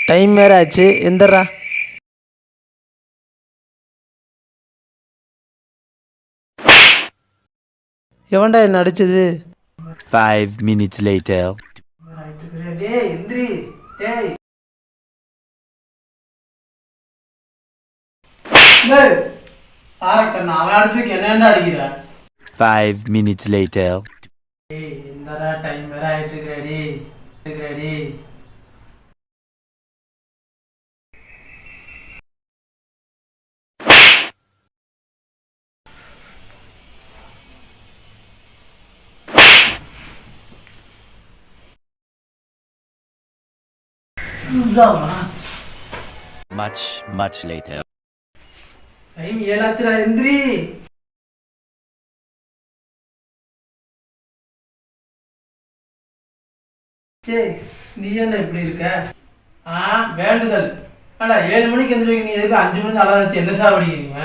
Time வேற ஆச்சு, எந்திரா. எவன்டா என்ன அடிச்சது? 5 minutes later. டேய் எந்திரி. டேய் டேய் சாரக்கண்ணா, அவன் அடிச்சுக்கு என்ன அடிக்கிற? 5 minutes later. டேய் எந்தடா, டைம் வேற ஆயிட்டு இருக்குடா. டேய் Much later. டைம் 7 ஆச்சுடா, எந்திரி. சரி, நீ என்ன இப்படி இருக்க? வேண்டுதல். ஆடா 7 மணிக்கு எந்திரிக்க, நீ எதுக்கு 5 மணிக்கு அலாரம் வச்சு என்ன சாவடிக்கிறீங்க?